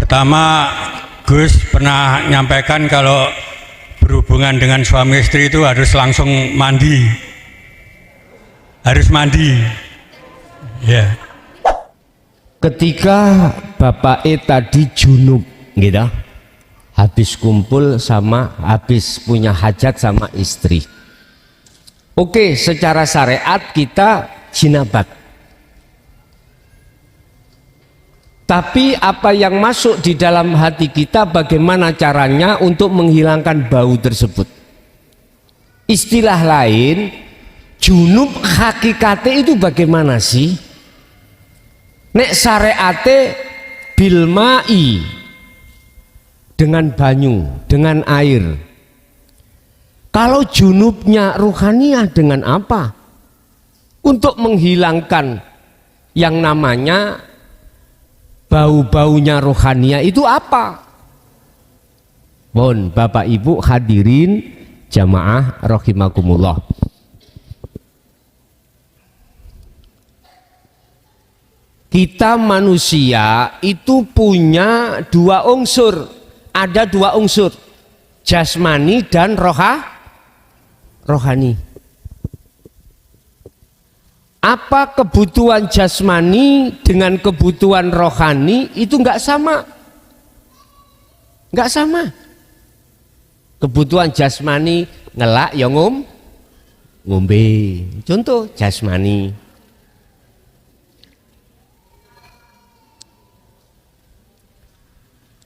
Pertama, Gus pernah nyampaikan kalau berhubungan dengan suami istri itu harus langsung mandi. Harus mandi. Ya. Ketika Bapak tadi junub gitu, habis kumpul sama, habis punya hajat sama istri. Oke, secara syariat kita jinabat. Tapi apa yang masuk di dalam hati kita, bagaimana caranya untuk menghilangkan bau tersebut? Istilah lain, junub hakikate itu bagaimana sih? Nek syariate bilma'i, dengan banyu, dengan air. Kalau junubnya ruhaniyah dengan apa? Untuk menghilangkan yang namanya bau-baunya rohania itu apa? Bon, Bapak Ibu hadirin jamaah rahimakumullah. Kita manusia itu punya dua unsur. Ada dua unsur, jasmani dan rohani. Apa kebutuhan jasmani dengan kebutuhan rohani itu nggak sama, nggak sama. Kebutuhan jasmani ngelak ya ngombe, contoh jasmani.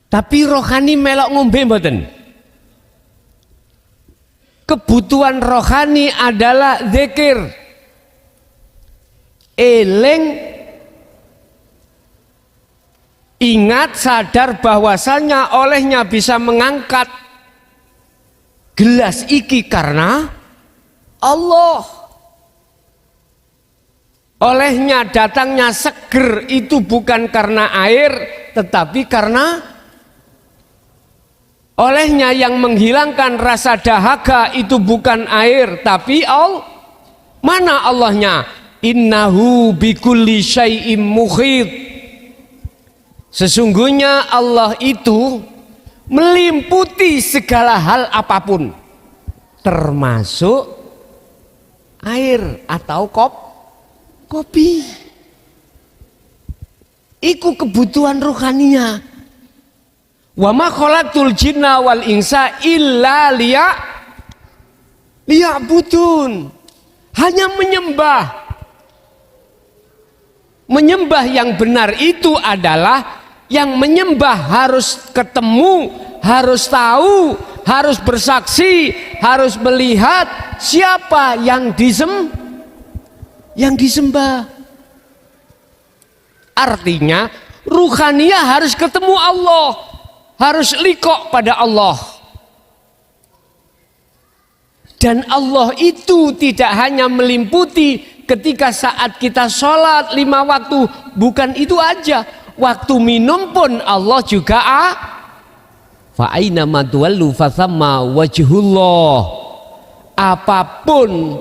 Tapi rohani melok ngombe mboten. Kebutuhan rohani adalah zikir, eling, ingat, sadar bahwasanya olehnya bisa mengangkat gelas iki karena Allah. Olehnya datangnya seger itu bukan karena air, tetapi karena olehnya yang menghilangkan rasa dahaga itu bukan air, tapi Allah. Mana Allahnya? Innahu bikulli syai'im muhit. Sesungguhnya Allah itu meliputi segala hal apapun, termasuk air atau kopi. Iku kebutuhan rohaninya. Wa ma khalaqtul jinna wal insa illa liya'budun. Hanya menyembah yang benar itu adalah yang menyembah harus ketemu, harus tahu, harus bersaksi, harus melihat siapa yang disembah. Artinya ruhaniyah harus ketemu Allah, harus liqo pada Allah. Dan Allah itu tidak hanya meliputi ketika saat kita sholat 5 waktu, bukan itu aja. Waktu minum pun Allah juga fa aina ma tuwallu fathamma wajhullah. Apapun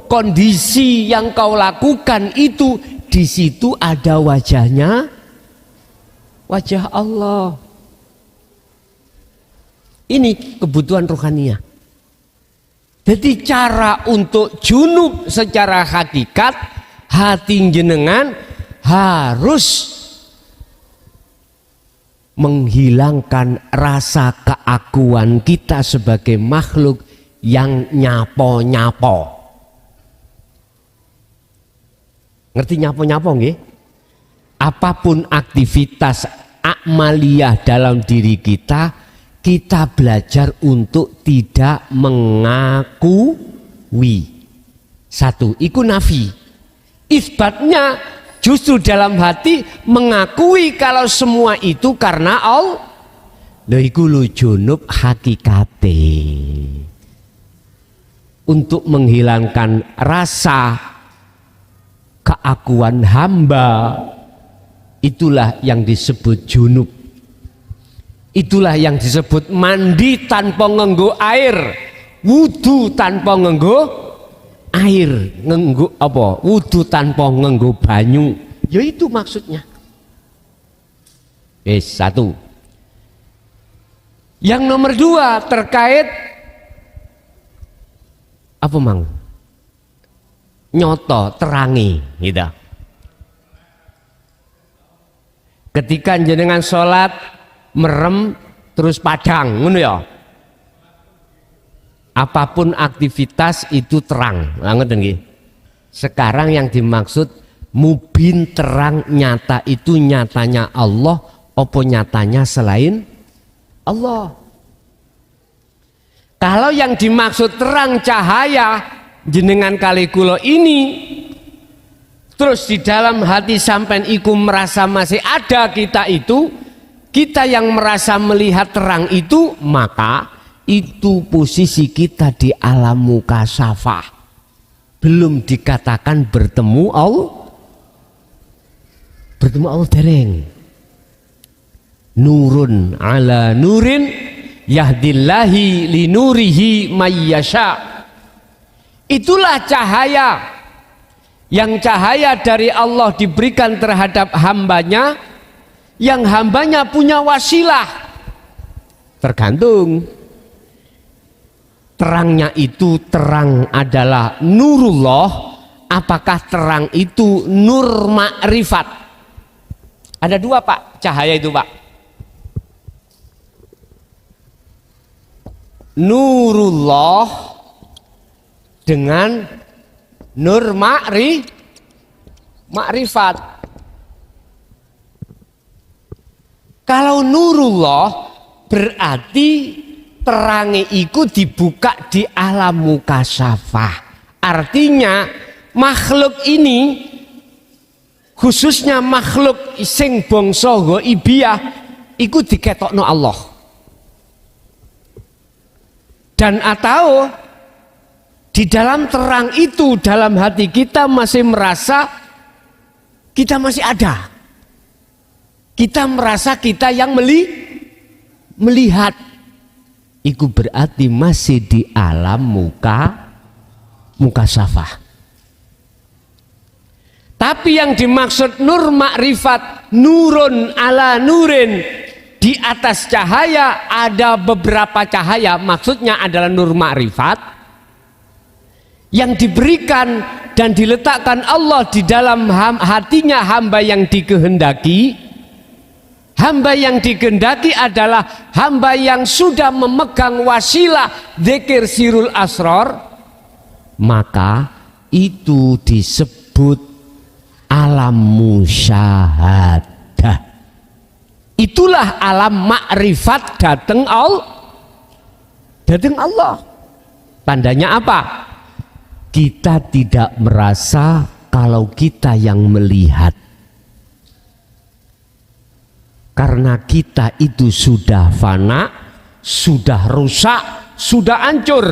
kondisi yang kau lakukan itu, di situ ada wajahnya, wajah Allah. Ini kebutuhan rohaniah. Jadi cara untuk junub secara hakikat, hati jenengan harus menghilangkan rasa keakuan kita sebagai makhluk yang nyapo-nyapo. Ngerti nyapo-nyapo nggih? Apapun aktivitas amaliyah dalam diri kita, kita belajar untuk tidak mengakui. Satu, iku nafi. Isbatnya justru dalam hati mengakui kalau semua itu karena Allah. Lha iku lho junub hakikate. Untuk menghilangkan rasa keakuan hamba, itulah yang disebut junub. Itulah yang disebut mandi tanpa nganggo air, wudu tanpa nganggo air, nganggo apa? Wudu tanpa nganggo banyu. Ya itu maksudnya. Satu. Yang nomor dua terkait apa mang? Nyoto, terangi, gitu. Ketika jenengan sholat merem terus padang, ngono ya. Apapun aktivitas itu terang, ngoten nggih. Sekarang yang dimaksud mubin terang nyata itu nyatanya Allah, apa nyatanya selain Allah? Kalau yang dimaksud terang cahaya jenengan kali kula ini, terus di dalam hati sampean iku merasa masih ada kita itu, kita yang merasa melihat terang itu, maka itu posisi kita di alam mukasyafah, belum dikatakan bertemu Allah. Bertemu Allah dereng. Nurun ala nurin yahdillahi linurihi mayyasha. Itulah cahaya yang cahaya dari Allah diberikan terhadap hambanya, yang hambanya punya wasilah. Tergantung terangnya itu, terang adalah nurullah, apakah terang itu nur ma'rifat? Ada dua Pak cahaya itu Pak. Nurullah dengan nur ma'rifat. Kalau nurullah berarti terangi iku dibuka di alam mukasyafah. Artinya makhluk ini, khususnya makhluk sing bangsa ghaibiyah, iku diketokno Allah. Dan atau di dalam terang itu, dalam hati kita masih merasa kita masih ada. Kita merasa kita yang melihat. Itu berarti masih di alam mukasyafah. Tapi yang dimaksud nur makrifat, nurun ala nurin, di atas cahaya ada beberapa cahaya, maksudnya adalah nur makrifat yang diberikan dan diletakkan Allah di dalam hatinya hamba yang dikehendaki. Hamba yang dikehendaki adalah hamba yang sudah memegang wasilah dzikir sirul asrar, maka itu disebut alam musyahadah. Itulah alam makrifat dateng Allah. Tandanya apa? Kita tidak merasa kalau kita yang melihat, karena kita itu sudah fana, sudah rusak, sudah hancur.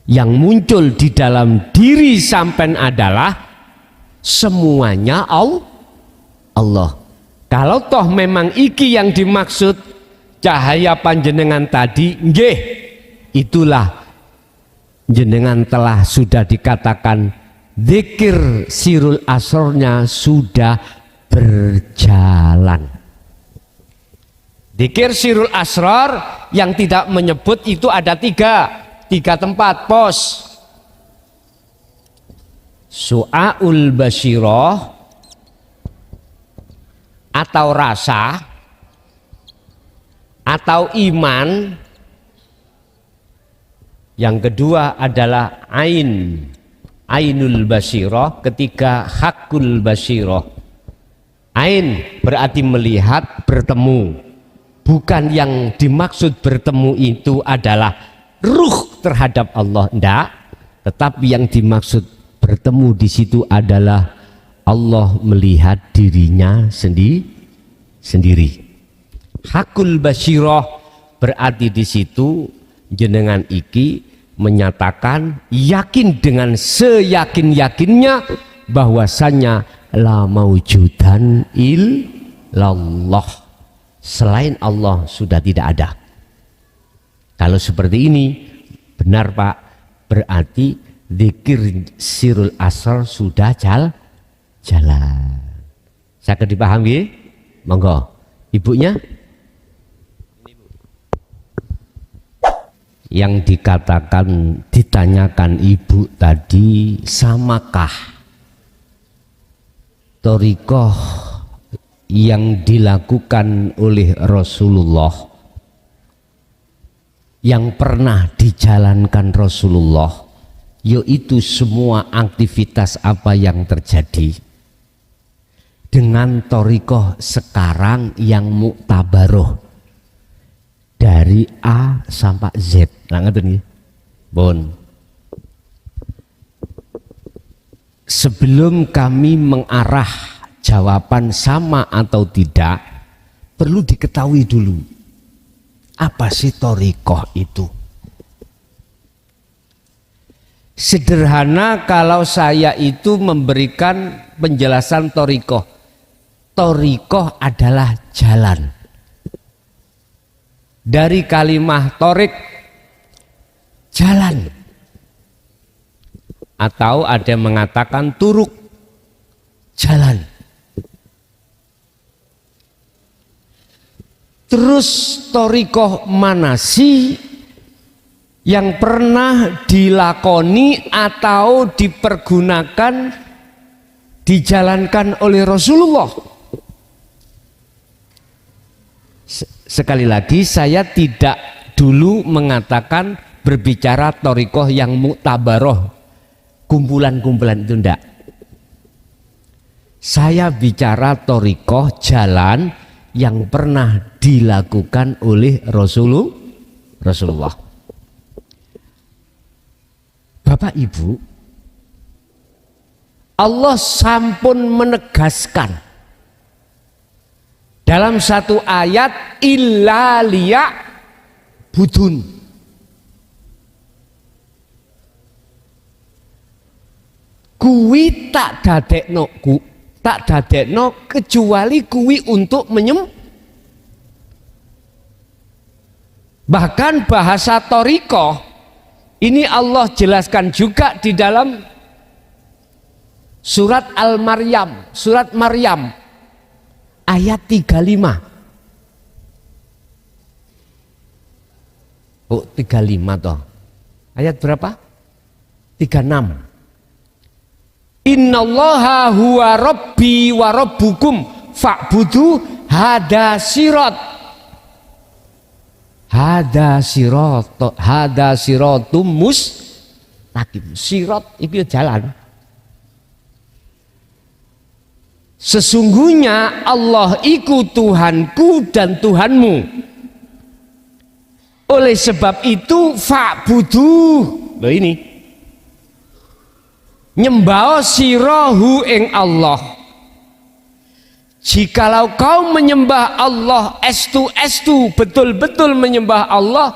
Yang muncul di dalam diri sampean adalah semuanya Allah. Kalau toh memang iki yang dimaksud cahaya panjenengan tadi, nggih, itulah jenengan telah sudah dikatakan dzikir sirul asrornya sudah berjalan. Dzikir sirul asrar yang tidak menyebut itu ada tiga tempat pos. Su'aul basyirah atau rasa atau iman. Yang kedua adalah ainul basyirah, ketiga hakul basyirah. Ain berarti melihat, bertemu. Bukan yang dimaksud bertemu itu adalah ruh terhadap Allah, enggak. Tetapi yang dimaksud bertemu di situ adalah Allah melihat dirinya sendiri. Hakul basyirah berarti di situ jenengan iki menyatakan yakin dengan seyakin-yakinnya bahwasanya la maujudan illallah, selain Allah sudah tidak ada. Kalau seperti ini benar Pak, berarti dzikir sirul asrar sudah jalan. Saya dipahami? Monggo ibunya yang ditanyakan ibu tadi, samakah thariqah yang dilakukan oleh Rasulullah, yang pernah dijalankan Rasulullah, yaitu semua aktivitas apa yang terjadi, dengan thariqah sekarang yang muktabaroh dari A sampai Z. Nah, ngerti nggih? Bon. Sebelum kami mengarah jawaban sama atau tidak, perlu diketahui dulu apa sih thariqah itu. Sederhana kalau saya itu memberikan penjelasan thariqah. Thariqah adalah jalan. Dari kalimah thariq, jalan. Atau ada yang mengatakan turuk, jalan. Terus thariqah mana sih yang pernah dilakoni atau dipergunakan, dijalankan oleh Rasulullah? Sekali lagi, saya tidak dulu mengatakan berbicara thariqah yang muktabaroh, kumpulan-kumpulan itu enggak. Saya bicara thariqah jalan yang pernah dilakukan oleh Rasulullah. Bapak Ibu, Allah sampun menegaskan dalam satu ayat, illa liya budun. Kuwi tak dadekno kecuali kuwi untuk Bahkan bahasa thariqah ini Allah jelaskan juga di dalam surat Al-Maryam, surat Maryam ayat 35. Oh, 35 toh. Ayat berapa? 36. Innallaha huwa rabbi wa rabbukum fa'budu hada sirat. Hada siratum mustaqim. Sirat itu jalan. Sesungguhnya Allah iku Tuhanku dan Tuhanmu. Oleh sebab itu fa'budu. Loh ini. Nyembah sirahu ing Allah. Jikalau kau menyembah Allah estu betul-betul menyembah Allah,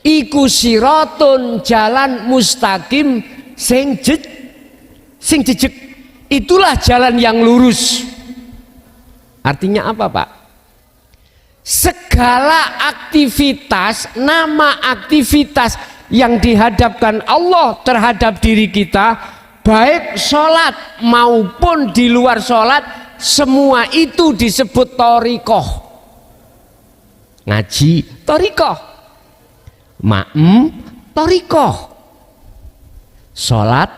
iku siratun jalan mustaqim sing jejeg. Itulah jalan yang lurus. Artinya apa, Pak? Segala aktivitas, nama aktivitas yang dihadapkan Allah terhadap diri kita, baik sholat maupun di luar sholat, semua itu disebut thariqah. Ngaji thariqah, thariqah, sholat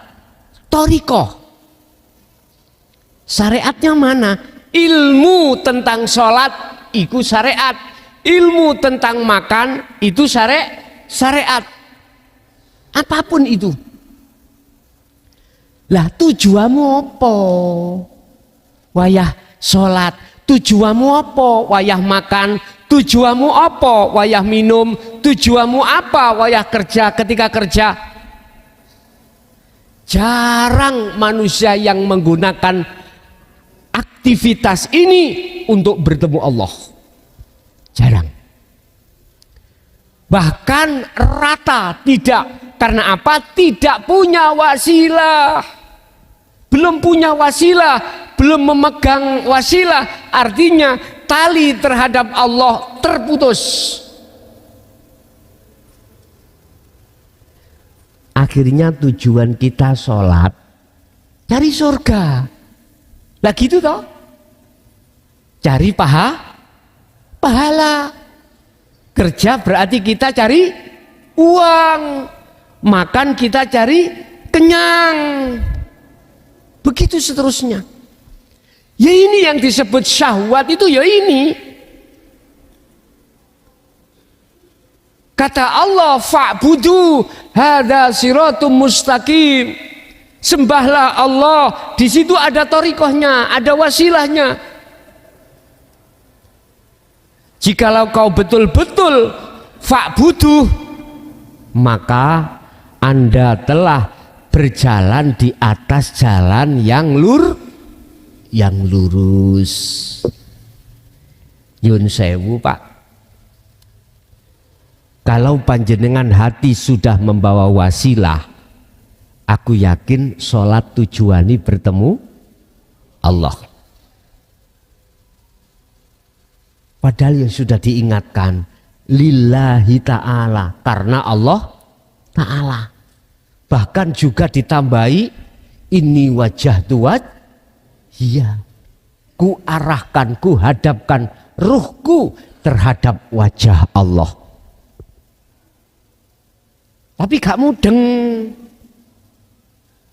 thariqah. Syariatnya mana? Ilmu tentang sholat itu syariat, ilmu tentang makan itu syariat. Apapun itu. Lah tujuanmu apa? Wayah sholat. Tujuanmu apa? Wayah makan. Tujuanmu apa? Wayah minum. Tujuanmu apa? Wayah kerja. Ketika kerja. Jarang manusia yang menggunakan aktivitas ini untuk bertemu Allah. Jarang. Bahkan rata tidak. Karena apa? Tidak punya wasilah. Belum punya wasilah, belum memegang wasilah, artinya tali terhadap Allah terputus. Akhirnya tujuan kita sholat cari surga. Lah gitu toh? Cari pahala. Kerja berarti kita cari uang. Makan kita cari kenyang. Begitu seterusnya. Ya ini yang disebut syahwat itu ya ini. Kata Allah, fa'budu hadza siratum mustaqim. Sembahlah Allah. Di situ ada thariqahnya, ada wasilahnya. Jikalau kau betul-betul fa'budu, maka Anda telah berjalan di atas jalan yang lurus. Yun sewu, Pak. Kalau panjenengan hati sudah membawa wasilah, aku yakin sholat tujuani bertemu Allah. Padahal yang sudah diingatkan lillahi ta'ala, karena Allah ta'ala. Bahkan juga ditambahi ini wajah tuat, iya, ku arahkan, ku hadapkan ruhku terhadap wajah Allah. Tapi gak mudeng,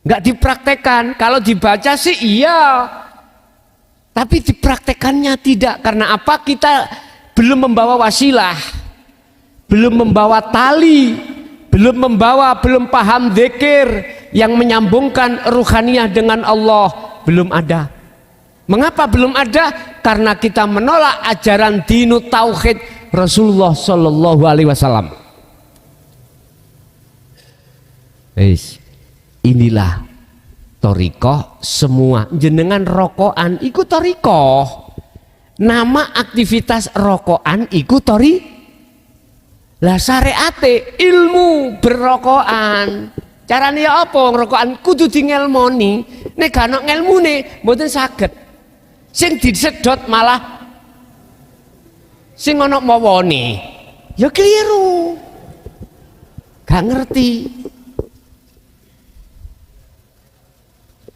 gak dipraktekan. Kalau dibaca sih iya, tapi dipraktekannya tidak. Karena apa? Kita belum membawa wasilah, belum membawa tali, belum paham dzikir yang menyambungkan ruhaniyah dengan Allah. Belum ada. Mengapa belum ada? Karena kita menolak ajaran dinut tauhid Rasulullah Shallallahu Alaihi Wasallam. Inilah thariqah semua. Jenengan rokokan iku thariqah. Nama aktivitas rokokan iku lah syariate ilmu berrokokan. Carane ya apa rokokan kudu dingelmoni. Nek gak ono ngelmune mboten saged. Sing disedot malah sing ono mawone. Ya keliru. Gak ngerti.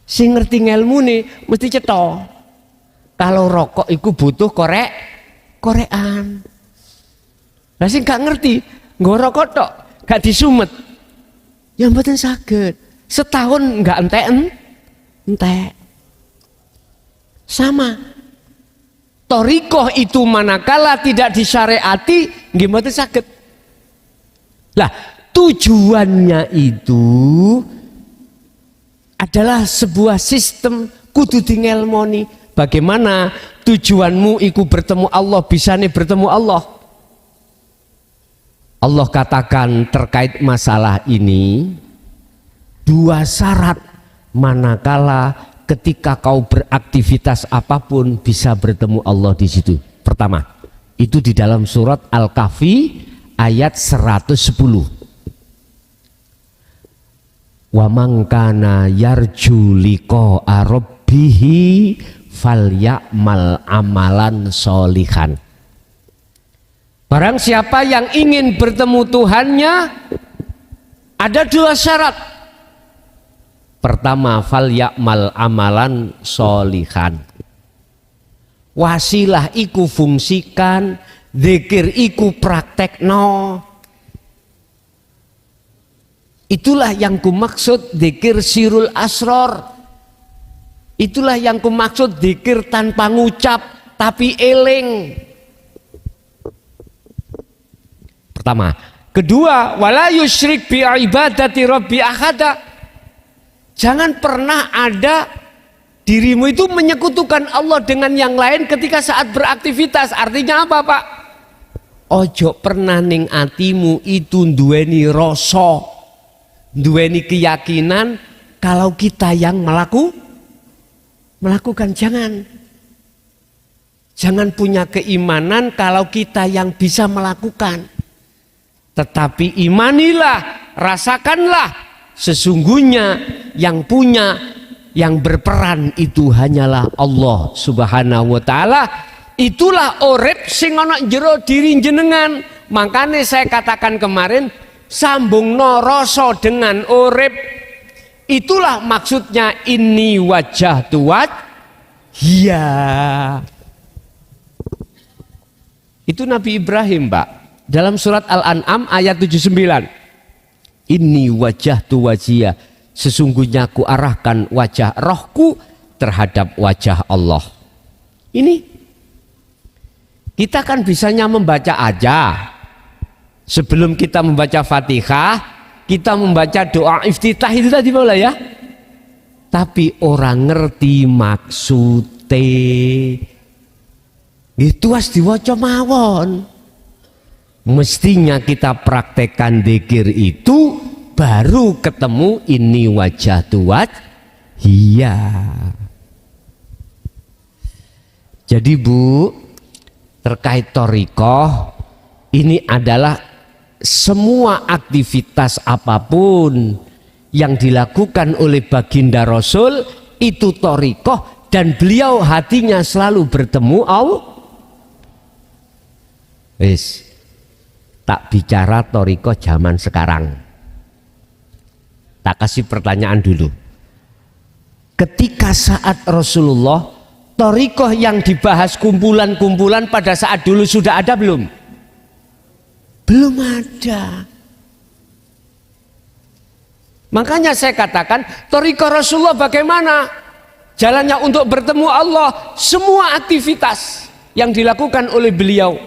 Sing ngerti ngelmune mesti cetha. Kalau rokok iku butuh korekan. Lah sing gak ngerti, nggo rokok tok, gak disumet. Ya mboten saged. Setahun enggak entek. Sama. Thariqah itu manakala tidak disyariati nggih mboten saged. Lah, tujuannya itu adalah sebuah sistem kudu dingelmoni. Bagaimana tujuanmu iku bertemu Allah, bisane bertemu Allah. Allah katakan terkait masalah ini, dua syarat manakala ketika kau beraktivitas apapun bisa bertemu Allah di situ. Pertama, itu di dalam surat Al-Kahfi ayat 110. Wa man kana yarju liqa'a rabbih falyamal amalan sholihan. Barang siapa yang ingin bertemu Tuhannya, ada dua syarat. Pertama, falyamal amalan sholihan. Wasilah iku fungsikan, zikir iku praktekno. Itulah yang kumaksud zikir sirul asror. Itulah yang kumaksud zikir tanpa ngucap tapi eling. Pertama. Kedua, wala yusyrik bi ibadati rabbi ahada. Jangan pernah ada dirimu itu menyekutukan Allah dengan yang lain ketika saat beraktivitas. Artinya apa, Pak? Ojo pernah ning atimu itu duweni rasa, duweni keyakinan kalau kita yang melakukan. Jangan punya keimanan kalau kita yang bisa melakukan. Tetapi imanilah, rasakanlah sesungguhnya yang punya, yang berperan itu hanyalah Allah Subhanahu wa taala. Itulah urip sing ana jero diri jenengan. Makanya saya katakan kemarin, sambungno rasa dengan urip. Itulah maksudnya ini wajah tuat. Iya. Itu Nabi Ibrahim, Pak. dalam surat Al-An'am ayat 79. Inni wajjahtu wajhiya, sesungguhnya ku arahkan wajah rohku terhadap wajah Allah. Ini kita kan bisanya membaca aja. Sebelum kita membaca Fatihah, kita membaca doa iftitah itu tadi boleh ya. Tapi orang ngerti maksudnya. Itu harus diwaca mawon. Mestinya kita praktekkan dzikir itu baru ketemu ini wajah tuat. Iya. Jadi Bu, terkait thariqah ini adalah semua aktivitas apapun yang dilakukan oleh baginda Rasul itu thariqah, dan beliau hatinya selalu bertemu Allah. Wis, tak bicara thariqah zaman sekarang. Tak kasih pertanyaan dulu. Ketika saat Rasulullah, thariqah yang dibahas kumpulan-kumpulan pada saat dulu sudah ada belum? Belum ada. Makanya saya katakan thariqah Rasulullah bagaimana? Jalannya untuk bertemu Allah, semua aktivitas yang dilakukan oleh beliau.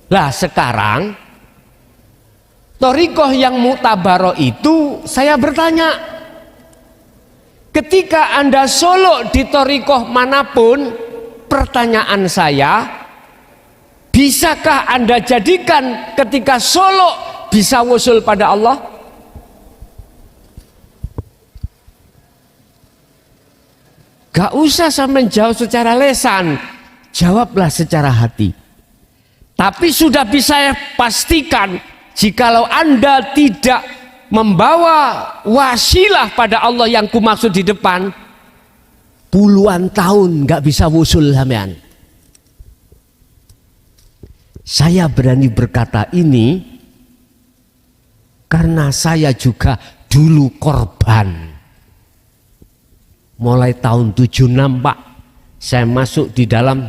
Lah sekarang thariqah yang mu'tabarah itu, saya bertanya, ketika Anda solok di thariqah manapun, pertanyaan saya, bisakah Anda jadikan ketika solok bisa wusul pada Allah? Gak usah sampai jawab secara lesan, jawablah secara hati. Tapi sudah bisa saya pastikan, jikalau Anda tidak membawa wasilah pada Allah yang kumaksud di depan, puluhan tahun gak bisa wusul sampean. Saya berani berkata ini karena saya juga dulu korban. Mulai tahun 76 Pak, saya masuk di dalam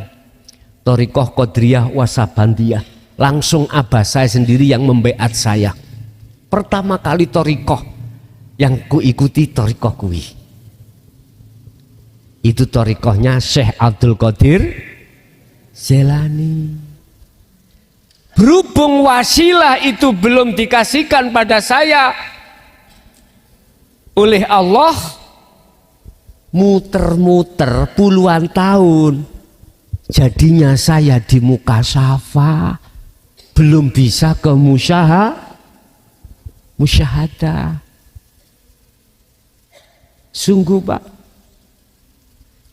thariqah Qadiriyah Wasabandiyah. Langsung abah saya sendiri yang membeat saya. Pertama kali thariqah yang kuikuti thariqah kui. Itu thariqahnya Syekh Abdul Qadir Jailani. Berhubung wasilah itu belum dikasihkan pada saya oleh Allah, muter-muter puluhan tahun, jadinya saya di muka syafa, belum bisa ke musyahadah. Sungguh Pak.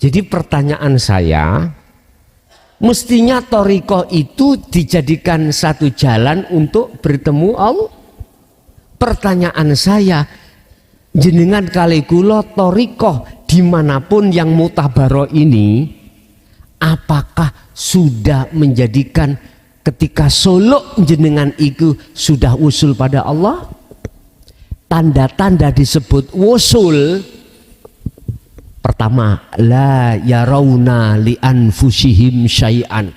Jadi pertanyaan saya, mestinya thariqah itu dijadikan satu jalan untuk bertemu Allah. Pertanyaan saya, jenengan kali kula thariqah dimanapun yang mu'tabarah ini, apakah sudah menjadikan ketika solok jenengan itu sudah usul pada Allah? Tanda-tanda disebut wusul, pertama, la yarawna li anfusihim syai'an.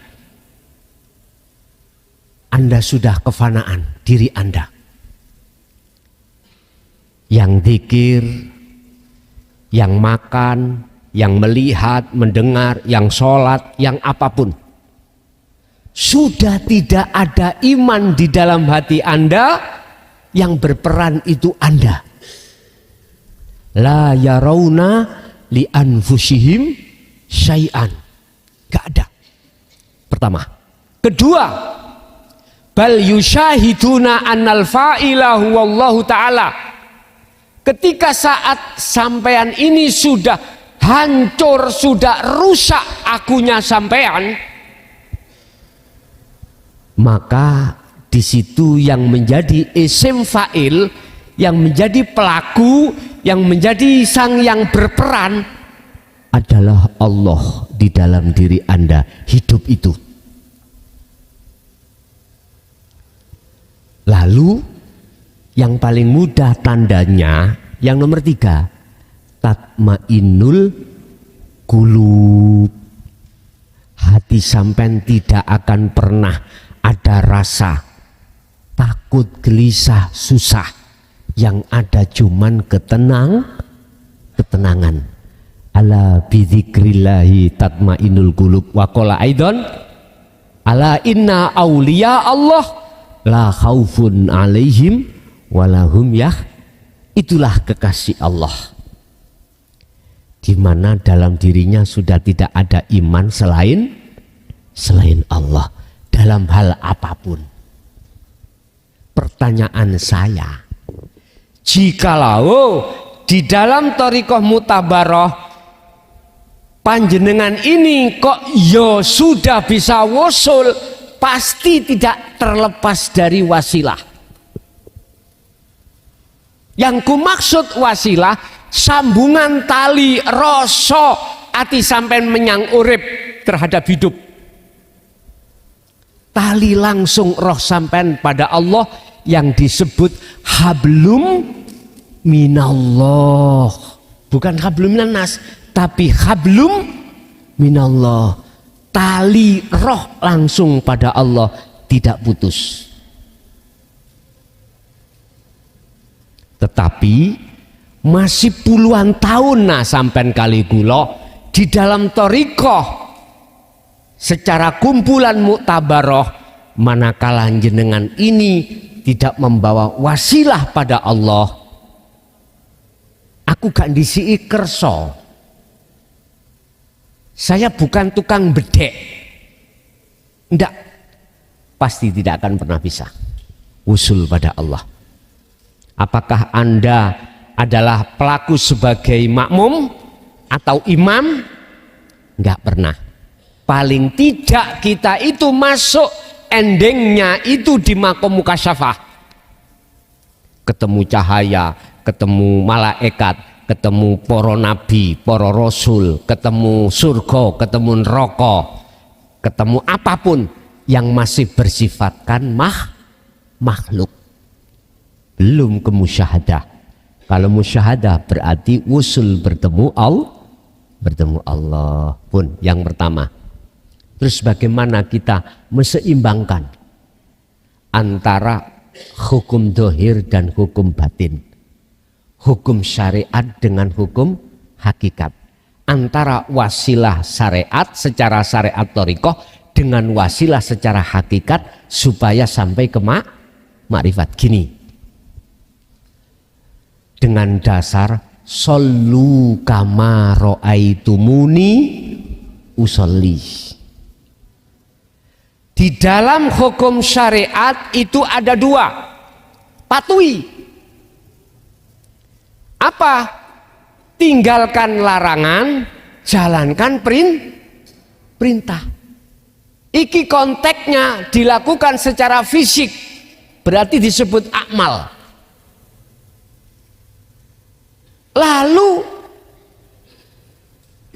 Anda sudah kefanaan diri Anda. Yang zikir, yang makan, yang melihat, mendengar, yang sholat, yang apapun. Sudah tidak ada iman di dalam hati Anda, yang berperan itu Anda. La yarawna li anfusihim syai'an. Gak ada. Pertama. Kedua, bal yusyahiduna annal fa'ilahu wallahu ta'ala. Ketika saat sampean ini sudah hancur, sudah rusak akunya sampean, maka di situ yang menjadi isim fa'il, yang menjadi pelaku, yang menjadi sang yang berperan adalah Allah di dalam diri Anda hidup itu. Lalu yang paling mudah tandanya yang nomor 3, tatmainnul qulub. Hati sampean tidak akan pernah ada rasa takut, gelisah, susah. Yang ada cuman ketenangan. Ala bidzikrillahi tatmainul qulub wa qala aidan ala inna auliya Allah la khaufun alaihim walahum itulah kekasih Allah di mana dalam dirinya sudah tidak ada iman selain Allah dalam hal apapun. Pertanyaan saya, jikalau di dalam thariqah mutabaroh panjenengan ini kok yo sudah bisa wusul, pasti tidak terlepas dari wasilah. Yang kumaksud wasilah, sambungan tali rasa ati sampean menyang urip terhadap hidup. Tali langsung roh sampean pada Allah yang disebut hablum minallah. Bukan hablum minannas, tapi hablum minallah. Tali roh langsung pada Allah, tidak putus. Tetapi masih puluhan tahun sampean kali kula di dalam thariqah secara kumpulan muktabaroh, manakala jenengan ini tidak membawa wasilah pada Allah, aku gak disii kerso. Saya bukan tukang bedek. Enggak, pasti tidak akan pernah bisa usul pada Allah. Apakah Anda adalah pelaku sebagai makmum atau imam? Enggak pernah. Paling tidak kita itu masuk endingnya itu di makom mukasyafah. Ketemu cahaya, ketemu malaikat, ketemu para nabi, para rasul, ketemu surga, ketemu neraka, ketemu apapun yang masih bersifatkan makhluk. Belum ke musyahadah. Kalau musyahadah berarti usul bertemu Allah pun yang pertama. Terus bagaimana kita meseimbangkan antara hukum dohir dan hukum batin, hukum syariat dengan hukum hakikat, antara wasilah syariat secara syariat thariqah dengan wasilah secara hakikat supaya sampai ke makrifat. Gini, dengan dasar shollu kama ra'aitumuni usolli. Di dalam hukum syariat itu ada dua, patuhi. Apa? Tinggalkan larangan, jalankan perintah. Iki konteksnya dilakukan secara fisik, berarti disebut akmal. Lalu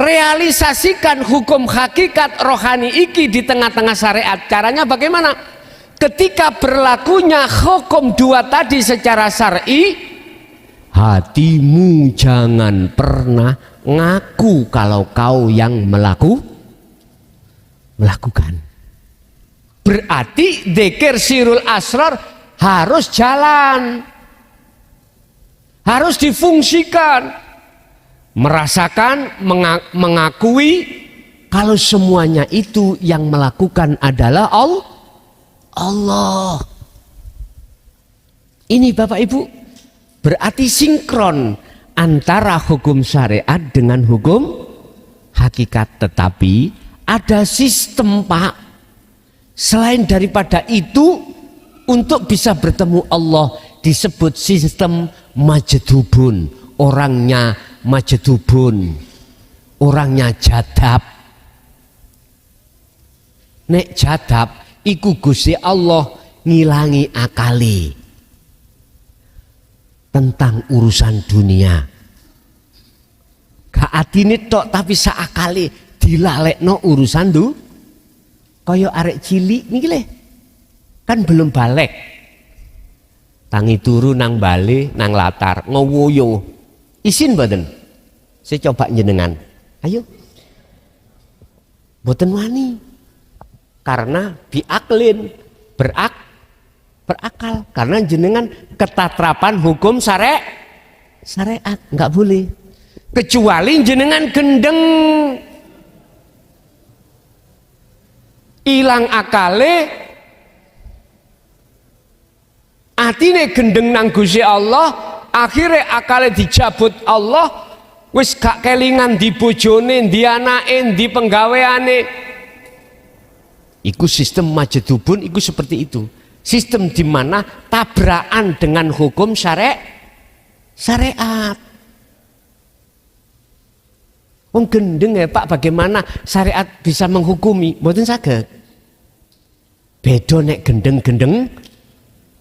realisasikan hukum hakikat rohani iki di tengah-tengah syariat. Caranya bagaimana? Ketika berlakunya hukum dua tadi secara syar'i, hatimu jangan pernah ngaku kalau kau yang melakukan. Berarti dzikir sirul asrar harus jalan, harus difungsikan. Merasakan, mengakui kalau semuanya itu yang melakukan adalah Allah. Ini Bapak Ibu berarti sinkron antara hukum syariat dengan hukum hakikat. Tetapi ada sistem Pak, selain daripada itu, untuk bisa bertemu Allah disebut sistem majdubun. Orangnya majdubun, orangnya jadab. Nek jadab iku Gusti Allah ngilangi akali tentang urusan dunia. Gak atine tok tapi saakali dilalekno urusan kaya arek cilik niki le. Kan belum balik. Tangi turu nang bale nang latar ngowoyo. Isin mboten? Saya coba jenengan. Ayo. Mboten wani. Karena biaklin berakal karena jenengan ketatrapan hukum syariat nggak boleh, kecuali jenengan gendeng ilang akale atine gendeng nang Gusti Allah, akhirnya akale dijabut Allah, wis gak kelingan di bojone, di anake, di penggaweane. Iku sistem majedubun, iku seperti itu. Sistem di mana tabrakan dengan hukum syariat. Wong gendeng ya Pak, bagaimana syariat bisa menghukumi? Mboten saged. Beda nek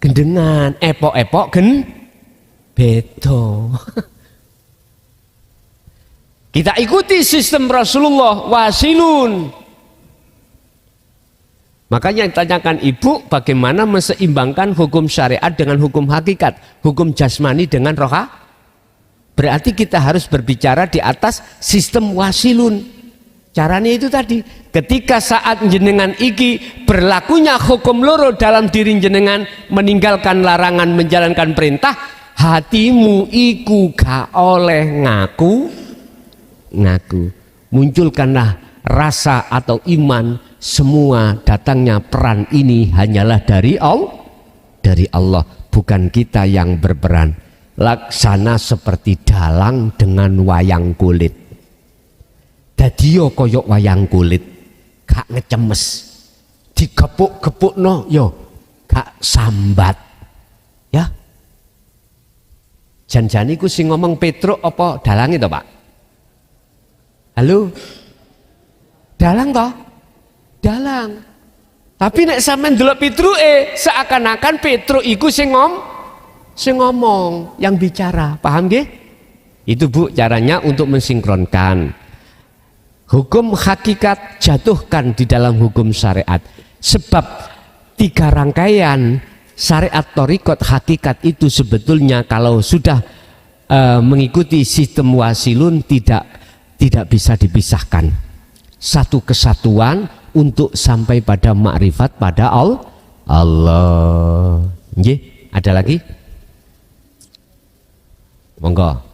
gendengan, epok beda. Kita ikuti sistem Rasulullah, wasilun. Makanya ditanyakan ibu bagaimana menseimbangkan hukum syariat dengan hukum hakikat, hukum jasmani dengan roha. Berarti kita harus berbicara di atas sistem wasilun. Caranya itu tadi, ketika saat jenengan iki berlakunya hukum loro dalam diri jenengan, meninggalkan larangan, menjalankan perintah, hatimu iku gak oleh ngaku. Munculkanlah rasa atau iman, semua datangnya peran ini hanyalah dari Allah, bukan kita yang berperan. Laksana seperti dalang dengan wayang kulit. Dadiyo koyok wayang kulit, gak ngecemes, digepuk-gepuk no, yo gak sambat, ya. Jan-jan iku sing ngomong Petruk apa dalang itu Pak? Halo, dalang toh? Dalang. Tapi nek sampean ndelok Petruke, seakan-akan Petruk iku sing ngomong, yang bicara. Paham nggih? Itu Bu caranya untuk mensinkronkan. Hukum hakikat jatuhkan di dalam hukum syariat. Sebab 3 rangkaian syariat thariqat hakikat itu sebetulnya kalau sudah mengikuti sistem wasilun tidak bisa dipisahkan. Satu kesatuan untuk sampai pada makrifat pada Allah. Nggih, ada lagi? Monggo.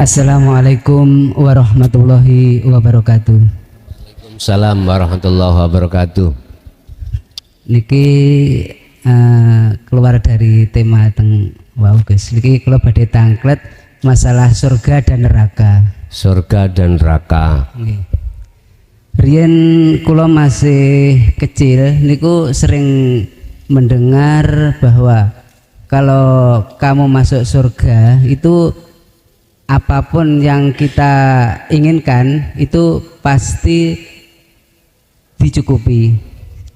Assalamualaikum warahmatullahi wabarakatuh. Waalaikumsalam warahmatullahi wabarakatuh. Niki keluar dari tema teng wow guys. Niki kalau badhe tangklet masalah surga dan neraka. Surga dan neraka. Nggih. Riyen kula masih kecil niku sering mendengar bahwa kalau kamu masuk surga itu apapun yang kita inginkan itu pasti dicukupi.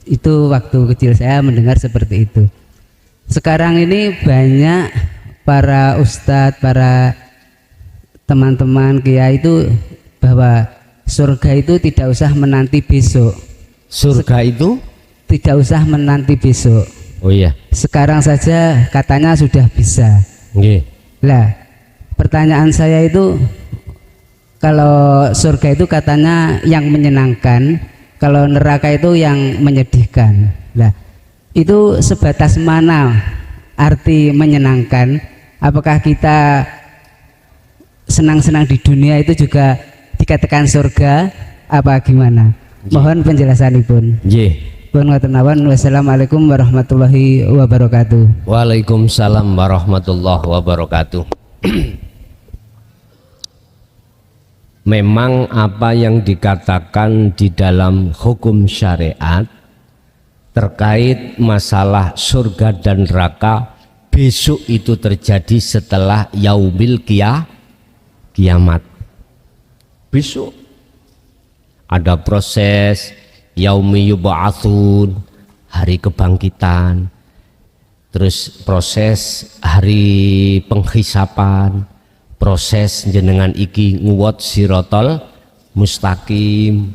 Itu waktu kecil saya mendengar seperti itu. Sekarang ini banyak para ustadz, para teman-teman kiai itu bahwa surga itu tidak usah menanti besok. Surga itu tidak usah menanti besok. Oh iya. Sekarang saja katanya sudah bisa. Nggih. Lah, pertanyaan saya itu, kalau surga itu katanya yang menyenangkan, kalau neraka itu yang menyedihkan. Nah, itu sebatas mana arti menyenangkan? Apakah kita senang-senang di dunia itu juga dikatakan surga? Apa gimana? Mohon penjelasan Ibu. Wassalamualaikum warahmatullahi wabarakatuh. Waalaikumsalam warahmatullahi wabarakatuh. Memang apa yang dikatakan di dalam hukum syariat terkait masalah surga dan neraka besok itu terjadi setelah yaumil kiamat. Besok ada proses yaumi yub'atsun, hari kebangkitan, terus proses hari penghisapan, proses jenengan iki nguwot sirotol mustaqim,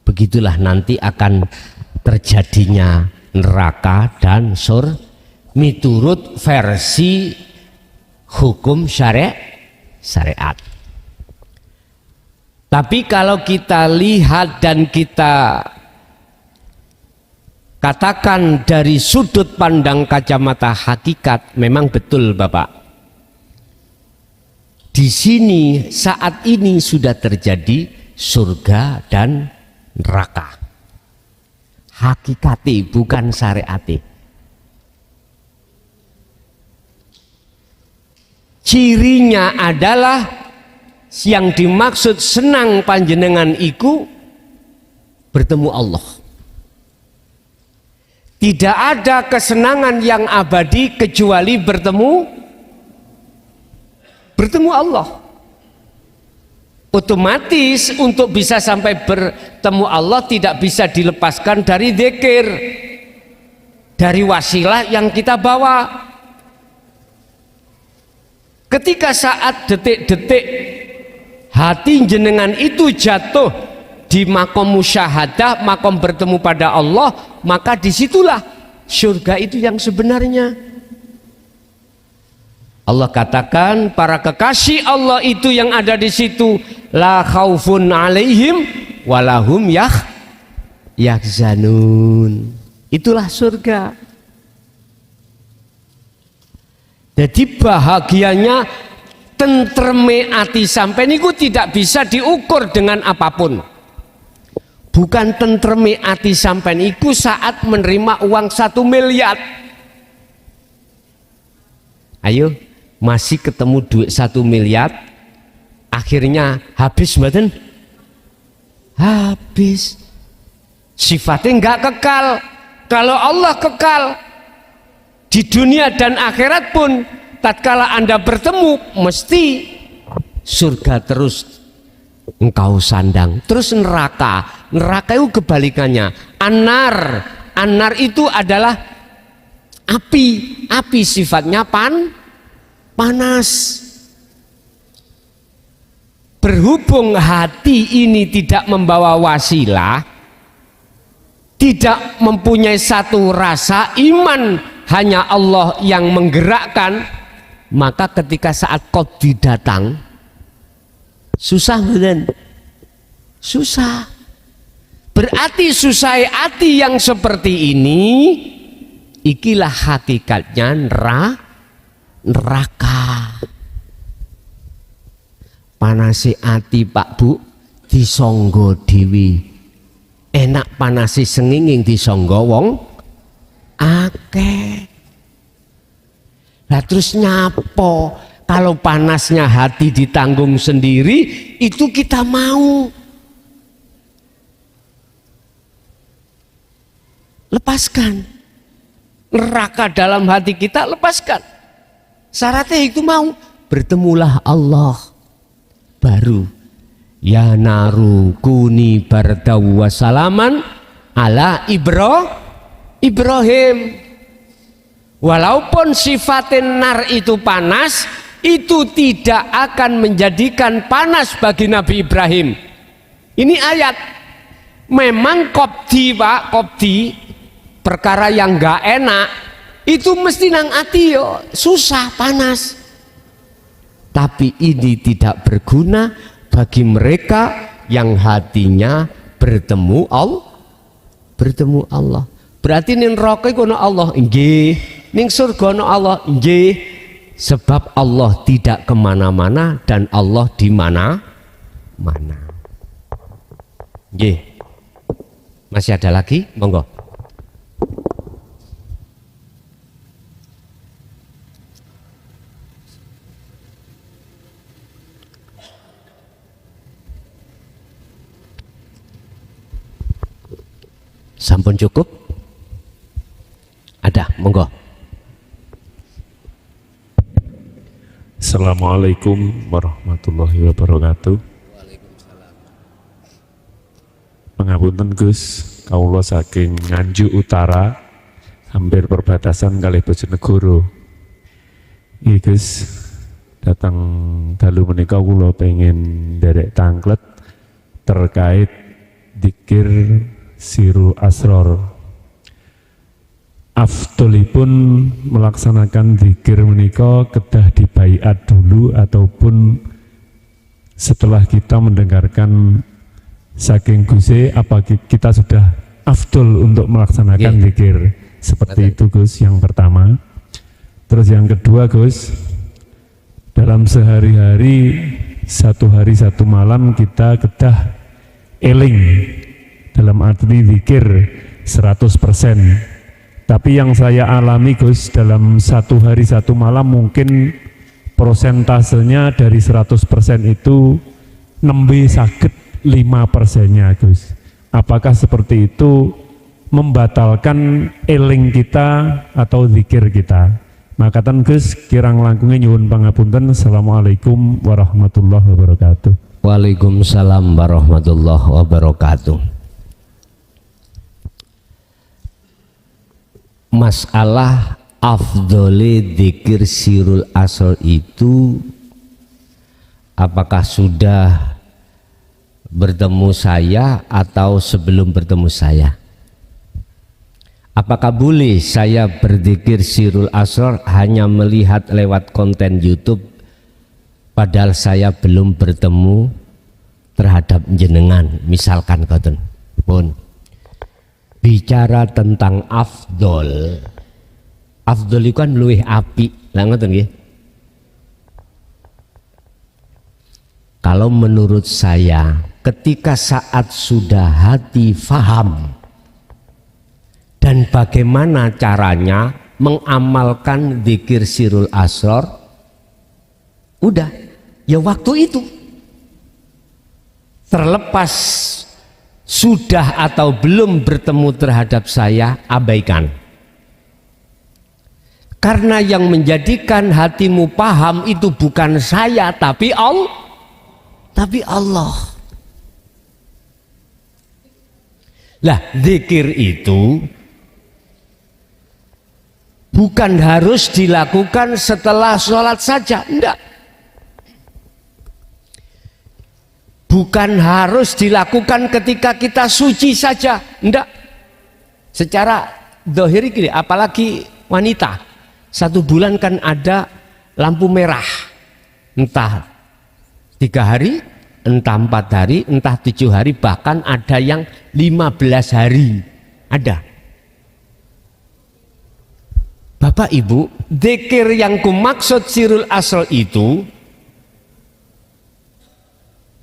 Begitulah nanti akan terjadinya neraka dan surga miturut versi hukum syariat. Tapi kalau kita lihat dan kita katakan dari sudut pandang kacamata hakikat, memang betul Bapak. Di sini saat ini sudah terjadi surga dan neraka. Hakikati bukan syariati. Cirinya adalah yang dimaksud senang panjenengan iku bertemu Allah. Tidak ada kesenangan yang abadi kecuali bertemu Allah. Otomatis untuk bisa sampai bertemu Allah tidak bisa dilepaskan dari zikir, dari wasilah yang kita bawa. Ketika saat detik-detik hati jenengan itu jatuh di makom musyahadah, makom bertemu pada Allah, maka disitulah surga itu yang sebenarnya. Allah katakan para kekasih Allah itu yang ada di situ la khaufun alaihim walahum yahzanun. Itulah surga. Jadi bahagianya tentreme ati sampai niku tidak bisa diukur dengan apapun. Bukan tentreme ati sampai niku saat menerima uang 1 miliar. Ayo, masih ketemu duit 1 miliar, akhirnya habis mboten? Habis. Sifatnya enggak kekal. Kalau Allah kekal di dunia dan akhirat pun, tatkala Anda bertemu mesti surga terus engkau sandang. Terus neraka itu kebalikannya. Anar itu adalah api sifatnya panas. Berhubung hati ini tidak membawa wasilah, tidak mempunyai satu rasa iman, hanya Allah yang menggerakkan, maka ketika saat qadhi datang susah bener, susah. Berarti susah hati yang seperti ini, ikilah hakikatnya neraka. Panasi ati Pak Bu disangga dewi, enak panasi senginging disangga wong akeh. Lah terus nyapo kalau panasnya hati ditanggung sendiri, itu kita mau lepaskan neraka dalam hati kita, lepaskan. Syaratnya itu mau bertemulah Allah. Baru ya naru kuni bardaw wasalaman ala Ibrahim. Walaupun sifatin nar itu panas, itu tidak akan menjadikan panas bagi Nabi Ibrahim. Ini ayat. Memang kopdi Pak, kopdi perkara yang enggak enak itu mesti nang ati yo, susah, panas. Tapi ini tidak berguna bagi mereka yang hatinya bertemu Allah. Berarti ning neraka iku ana Allah, nggih. Ning surga ana Allah, nggih. Sebab Allah tidak kemana-mana dan Allah di mana-mana. Nggih. Masih ada lagi? Monggo. Sampun cukup? Ada, monggo. Assalamualaikum warahmatullahi wabarakatuh. Pangapunten Gus, kawula saking Nganjuk Utara, hampir perbatasan kalih Bojonegoro. Iya Gus, datang dalu menika kula pengen nderek tanglet terkait dzikir sirul asror. Afdolipun melaksanakan dzikir menika kedah dibaiat dulu ataupun setelah kita mendengarkan saking Guse, apa kita sudah afdol untuk melaksanakan dzikir seperti itu Gus, yang pertama. Terus yang kedua Gus, dalam sehari-hari, satu hari satu malam kita kedah eling dalam arti dzikir 100%. Tapi yang saya alami Gus, dalam satu hari satu malam mungkin prosentasenya dari 100% itu nembe saged 5%-nya Gus. Apakah seperti itu membatalkan eling kita atau zikir kita? Makatan Gus, kirang langkungnya nyuwun pangapunten. Assalamualaikum warahmatullahi wabarakatuh. Waalaikumsalam warahmatullahi wabarakatuh. Masalah afdoli dzikir sirul asr itu, apakah sudah bertemu saya atau sebelum bertemu saya? Apakah boleh saya berzikir sirul asr hanya melihat lewat konten YouTube padahal saya belum bertemu terhadap jenengan, misalkan ngoten pun. Bicara tentang afdol, afdol itu kan luwih apik, lah ngoten nggih. Kalau menurut saya, ketika saat sudah hati faham dan bagaimana caranya mengamalkan dzikir sirul asror, udah ya waktu itu. Terlepas sudah atau belum bertemu terhadap saya, abaikan. Karena yang menjadikan hatimu paham itu bukan saya tapi Allah. Lah, zikir itu bukan harus dilakukan setelah sholat saja, enggak. Bukan harus dilakukan ketika kita suci saja, enggak. Secara zahiri gini, apalagi wanita, 1 bulan kan ada lampu merah, entah 3 hari, entah 4 hari, entah 7 hari, bahkan ada yang 15 hari, ada. Bapak Ibu, dzikir yang kumaksud sirul asr itu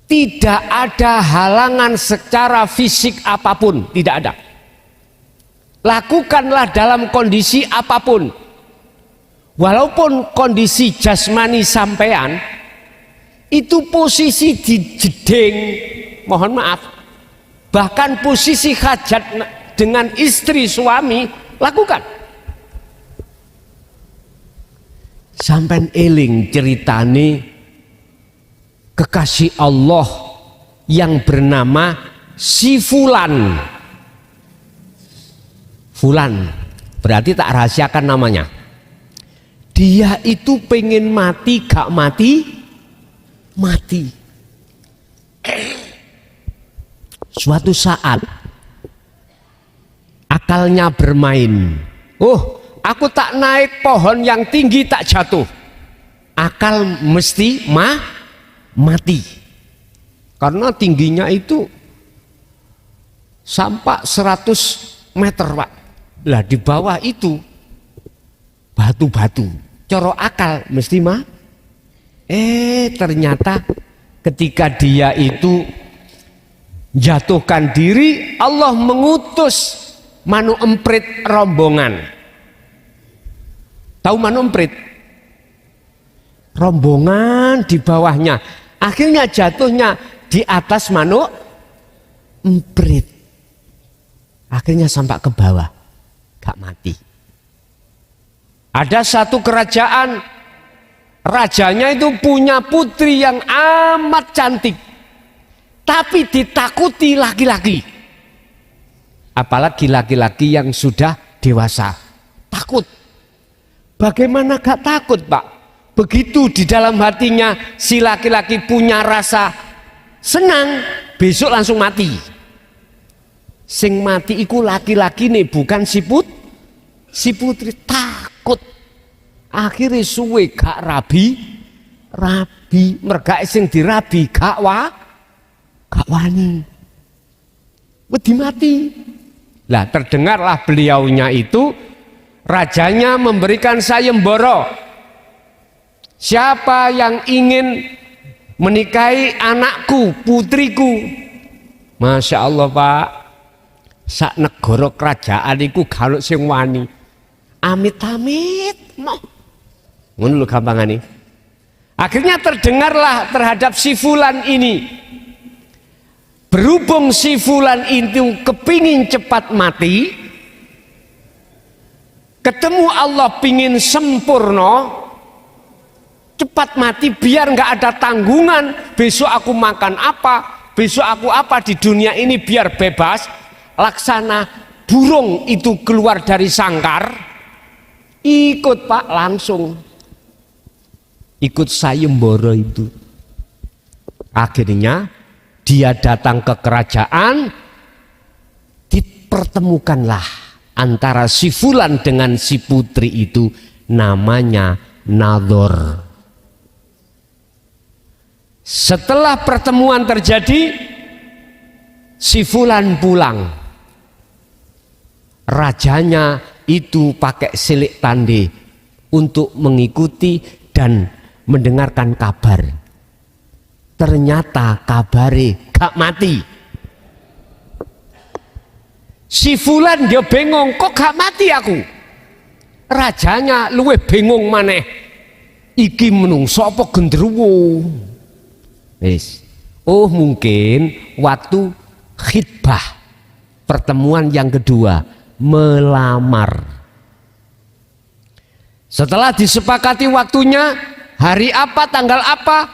tidak ada halangan secara fisik apapun, tidak ada. Lakukanlah dalam kondisi apapun. Walaupun kondisi jasmani sampean itu posisi di jeding, mohon maaf, bahkan posisi hajat dengan istri suami, lakukan. Sampean eling ceritane kekasih Allah yang bernama si Fulan. Fulan berarti tak rahasiakan namanya. Dia itu pengen mati, gak mati. Suatu saat akalnya bermain. Oh, aku tak naik pohon yang tinggi tak jatuh. Akal mesti mati. Karena tingginya itu sampai 100 meter, Pak. Lah di bawah itu batu-batu. Coro akal mesti ternyata ketika dia itu jatuhkan diri, Allah mengutus Manu Emprit rombongan. Tahu Manu Emprit? Rombongan di bawahnya. Akhirnya jatuhnya di atas Manu Emprit. Akhirnya sampai ke bawah, gak mati. Ada satu kerajaan, rajanya itu punya putri yang amat cantik, tapi ditakuti laki-laki. Apalagi laki-laki yang sudah dewasa, takut. Bagaimana gak takut, Pak? Begitu di dalam hatinya si laki-laki punya rasa senang, besok langsung mati. Sing mati iku laki-laki nih, bukan si putri. Takut. Akhirnya suwe gak rabi mergake sing dirabi gak wani. Wedi mati. Lah terdengarlah beliaunya itu, rajanya memberikan sayembara. Siapa yang ingin menikahi anakku, putriku? Masya Allah Pak, sak negara kerajaan iku kalau sing wani. Amit-amit, ngono lho gampangane. Akhirnya terdengarlah terhadap si fulan ini. Berhubung si fulan itu kepingin cepat mati, ketemu Allah pingin sempurna, cepat mati biar nggak ada tanggungan. Besok aku makan apa, besok aku apa di dunia ini biar bebas. Laksana burung itu keluar dari sangkar, ikut Pak, langsung ikut sayembara itu. Akhirnya dia datang ke kerajaan, dipertemukanlah antara si fulan dengan si putri itu, namanya Nadhor. Setelah pertemuan terjadi, si fulan pulang. Rajanya itu pakai silik tande untuk mengikuti dan mendengarkan kabar. Ternyata kabare gak mati. Si fulan dia bengong, kok gak mati aku? Rajanya luwih bingung maneh. Iki menungso apa gendruwo? Wis. Oh mungkin waktu khitbah, pertemuan yang kedua, melamar. Setelah disepakati waktunya, hari apa, tanggal apa,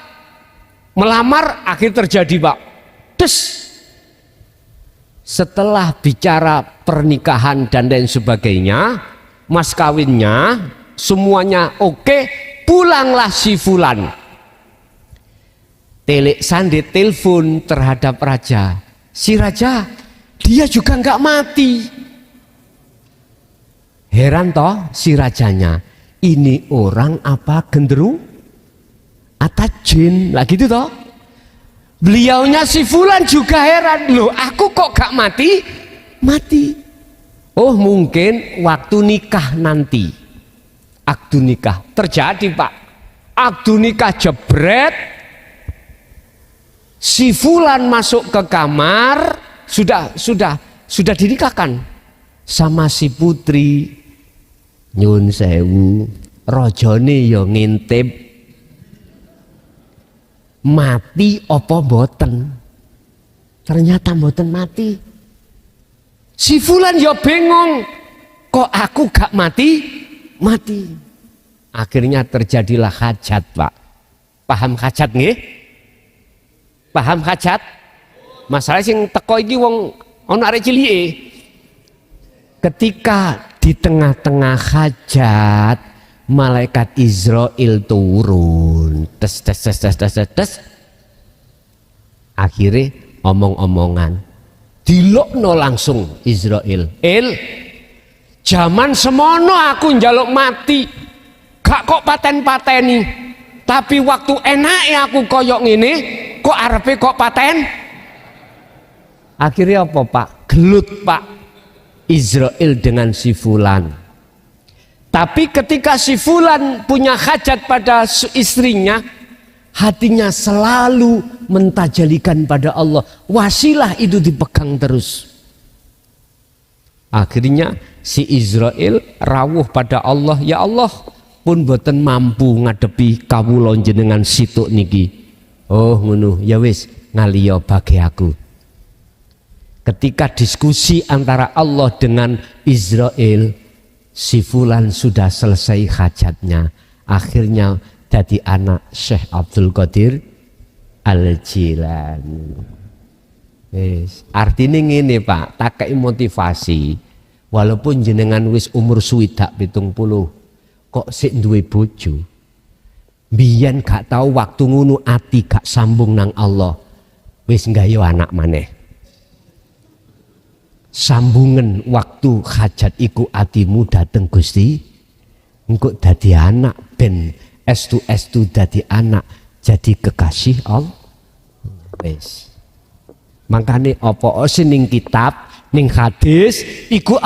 melamar, akhir terjadi Pak. Des. Setelah bicara pernikahan dan lain sebagainya, mas kawinnya, semuanya oke, pulanglah si fulan. Telek sandi telepon terhadap raja. Si raja, dia juga nggak mati. Heran toh si rajanya, ini orang apa gendru atau jin lah gitu toh. Beliaunya si fulan juga heran, loh aku kok gak mati? Oh mungkin waktu nikah nanti, akdu nikah terjadi Pak. Akdu nikah jebret, si fulan masuk ke kamar, sudah dinikahkan sama si putri. Nyun sewu, rajane ya ngintip mati apa mboten. Ternyata mboten mati. Si fulan ya bingung, kok aku gak mati? Akhirnya terjadilah hajat Pak. Paham hajat nggih? Paham hajat? Masalah sing teko iki wong ana arek cilike. Ketika di tengah-tengah hajat, malaikat Israel turun. Tes. Akhirnya omong-omongan. Dilokno langsung Israel. Zaman semono aku njaluk mati. Gak kok paten-pateni. Tapi waktu enake aku koyok ngene, kok arepe kok paten? Akhirnya apa Pak? Gelut Pak. Israel dengan si fulan. Tapi ketika si fulan punya hajat pada istrinya, hatinya selalu mentajalikan pada Allah. Wasilah itu dipegang terus. Akhirnya si Israel rawuh pada Allah, ya Allah, pun boten mampu ngadepi kawula jenengan situk niki. Oh ngono, ya wis ngaliya bagi aku. Ketika diskusi antara Allah dengan Israel, si fulan sudah selesai hajatnya. Akhirnya jadi anak Syekh Abdul Qadir Al-Jilani. Yes. Artinya ngene Pak, takai motivasi. Walaupun jenengan wis umur swidak 70, kok sik duwe bojo. Biyen gak tahu waktu ngono ati gak sambung nang Allah. Wis nggayo anak maneh. sambungan waktu hajat iku atimu dateng Gusti engko dadi anak ben estu dadi anak jadi kekasih Allah. Wis. Makane apa ning kitab ning hadis iku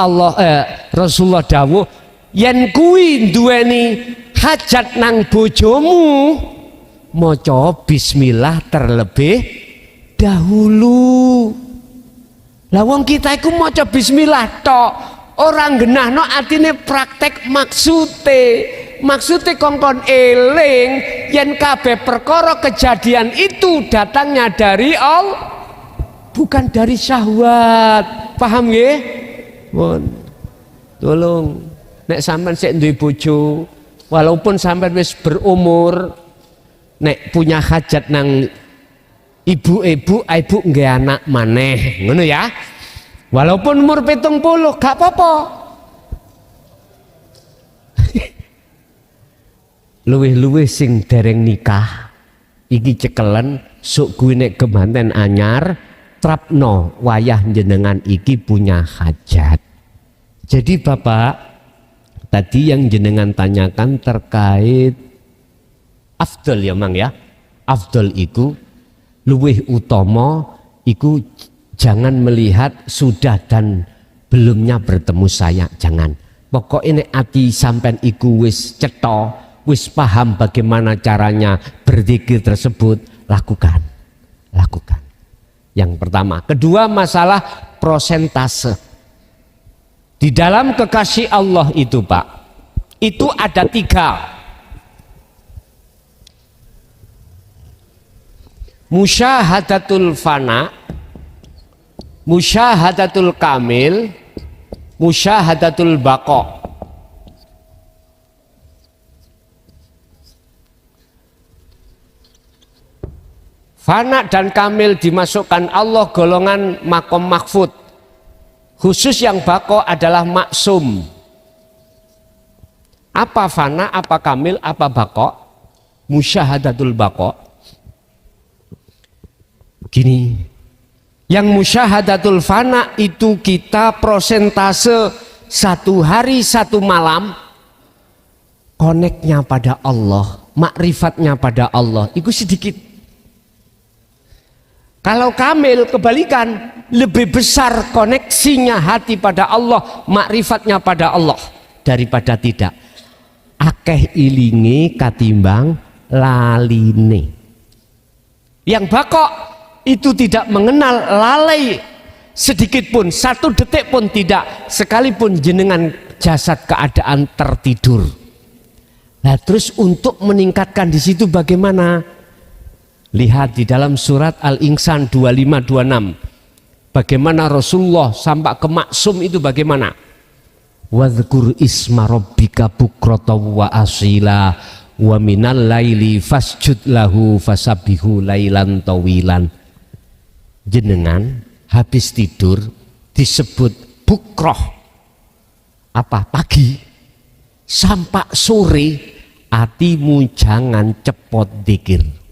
Rasulullah dawuh yen kuwi duweni hajat nang bojomu maca bismillah terlebih dahulu. Lah wong kita iku maca bismillah tok, ora nggenahno atine praktek maksude kongkon eling yen kabeh perkara kejadian itu datangnya dari Allah, bukan dari syahwat. Paham nggih? Mon. Tolong nek sampean sik duwe bojo, walaupun sampean wis berumur, nek punya hajat nang ibu nggih anak maneh, ngono ya. Walaupun umur 70 gak apa-apa. Luwih-luwih sing dereng nikah iki cekelen sok kuwi nek kemanten anyar trapno wayah jenengan iki punya hajat. Jadi Bapak, tadi yang jenengan tanyakan terkait afdol ya Mang ya. Afdol iku luwih utama iku jangan melihat sudah dan belumnya bertemu saya, jangan. Pokoknya nek ati sampean iku wis cetha, wis paham bagaimana caranya berzikir tersebut, lakukan. Yang pertama. Kedua, masalah prosentase. Di dalam kekasih Allah itu Pak, itu ada 3. Musyahadatul fana, musyahadatul kamil, musyahadatul baqa. Fana dan kamil dimasukkan Allah golongan makom mahfud. Khusus yang baqa adalah maksum. Apa fana, apa kamil, apa baqa? Musyahadatul baqa. Gini, yang musyahadatul fana itu kita prosentase 1 hari 1 malam koneknya pada Allah, makrifatnya pada Allah itu sedikit. Kalau kamil kebalikan, lebih besar koneksinya hati pada Allah, makrifatnya pada Allah daripada tidak. Akeh ilinge katimbang laline. Yang bakok itu tidak mengenal lalai sedikit pun, 1 detik pun tidak, sekalipun jenengan jasad keadaan tertidur. Nah terus untuk meningkatkan di situ bagaimana? Lihat di dalam surat Al-Insan 25-26. Bagaimana Rasulullah sampai ke maksum itu bagaimana? Wadhkur isma rabbika bukrata wa asila wa minal laili fasjud lahu fasabbihu lailan tawilan. Jenengan habis tidur disebut bukroh, apa pagi sampai sore, hatimu jangan cepot dzikir.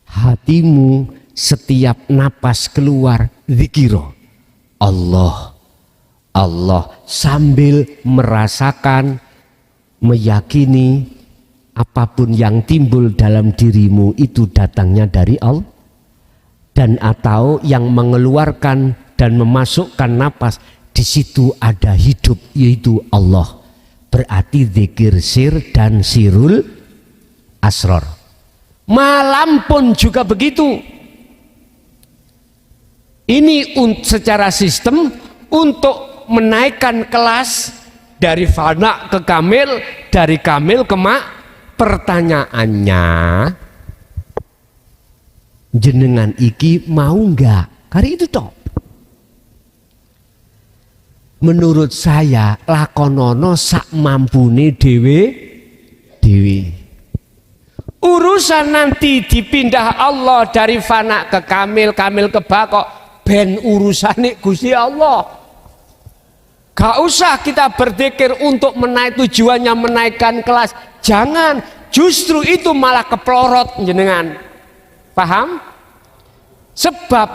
Hatimu setiap napas keluar dzikiro Allah, Allah, sambil merasakan, meyakini apapun yang timbul dalam dirimu itu datangnya dari Allah, dan atau yang mengeluarkan dan memasukkan napas di situ ada hidup yaitu Allah. Berarti zikir sir dan sirul asror. Malam pun juga begitu. Ini secara sistem untuk menaikkan kelas dari fana ke kamil, dari kamil ke mak. Pertanyaannya, jenengan iki mau enggak? Kari itu toh. Menurut saya lakonono sak mampune dewe. Urusan nanti dipindah Allah dari fana ke kamil, kamil ke bako, ben urusane Gusti Allah. Gak usah kita berzikir untuk tujuannya menaikkan kelas. Jangan, justru itu malah keplorot jenengan. Paham? Sebab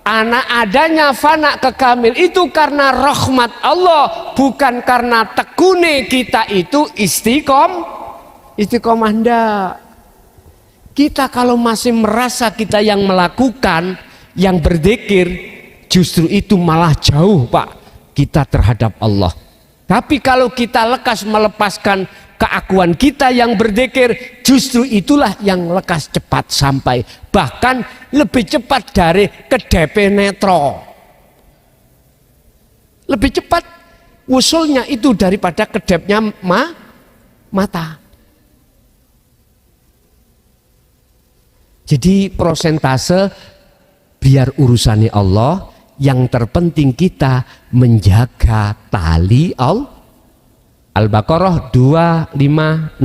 adanya fana ke kamil itu karena rahmat Allah, bukan karena tekune kita itu istiqomah ndak. Kita kalau masih merasa kita yang melakukan, yang berzikir, justru itu malah jauh Pak kita terhadap Allah. Tapi kalau kita lekas melepaskan keakuan kita yang berzikir, justru itulah yang lekas cepat sampai, bahkan lebih cepat dari kedep netro, lebih cepat usulnya itu daripada kedepnya mata. Jadi prosentase biar urusannya Allah, yang terpenting kita menjaga tali Allah. Al-Baqarah 256.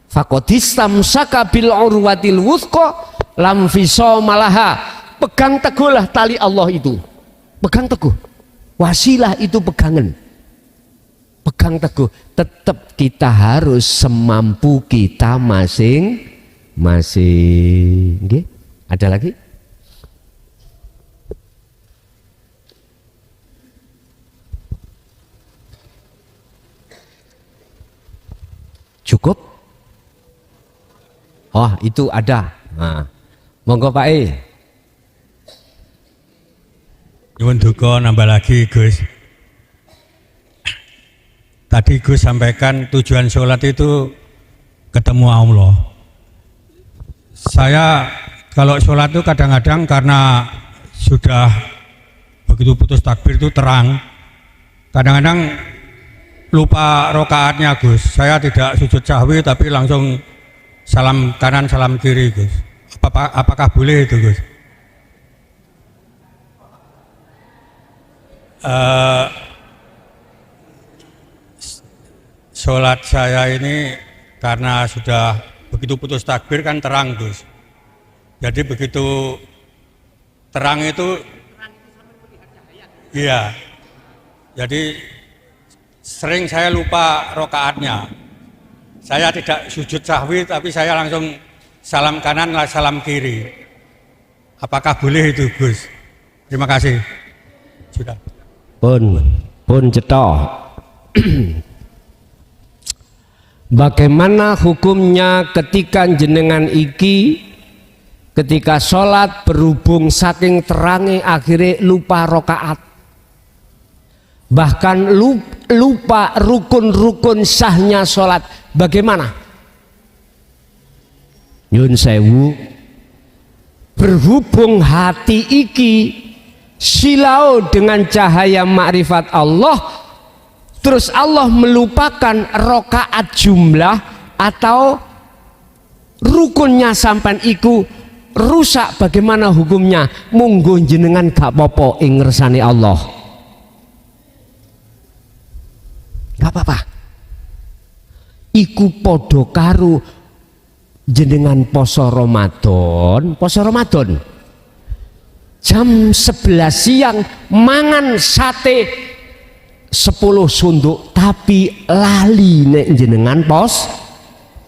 Faqadistamsaka bil urwatil wuthqa lam fisomalaha. Pegang teguhlah tali Allah itu. Pegang teguh. Wasilah itu pegangan. Pegang teguh. Tetap kita harus semampu kita masing-masing. Nggih? Ada lagi? Cukup? Oh, itu ada. Nah, monggo Pak E. Nyuwun duka nambah lagi Gus. Tadi Gus sampaikan tujuan sholat itu ketemu Allah. Saya kalau sholat itu kadang-kadang karena sudah begitu putus takbir itu terang, kadang-kadang lupa rokaatnya Gus. Saya tidak sujud sahwi tapi langsung salam kanan salam kiri Gus. Apakah boleh itu Gus? Sholat saya ini karena sudah begitu putus takbir kan terang Gus. Jadi begitu terang itu, iya. Jadi sering saya lupa rokaatnya. Saya tidak sujud sahwi tapi saya langsung salam kanan salam kiri. Apakah boleh itu Gus? Terima kasih. Sudah. Pun cetok. Bagaimana hukumnya ketika jenengan iki ketika sholat berhubung saking terangi akhirnya lupa rokaat, bahkan lupa rukun-rukun sahnya sholat, bagaimana? Nyun sewu, berhubung hati iki silau dengan cahaya makrifat Allah, terus Allah melupakan rokaat jumlah atau rukunnya sampan iku rusak, bagaimana hukumnya? Monggo jenengan gak popo ing ngersani Allah. Gak apa-apa. Iku podo karu jenengan poso Ramadan. Jam 11 siang mangan sate 10 sunduk tapi lali nek jenengan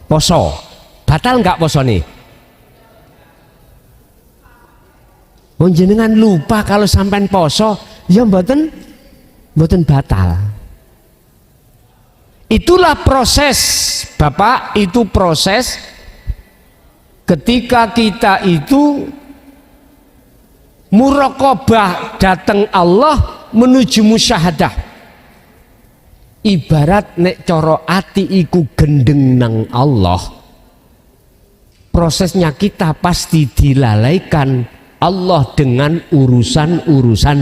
poso. Batal enggak poso nih? Wong jenengan lupa kalau sampean poso, ya mboten batal. Itulah proses, Bapak, itu proses ketika kita itu muraqabah datang Allah menuju musyahadah. Ibarat nek coro ati iku gendeng nang Allah, prosesnya kita pasti dilalaikan Allah dengan urusan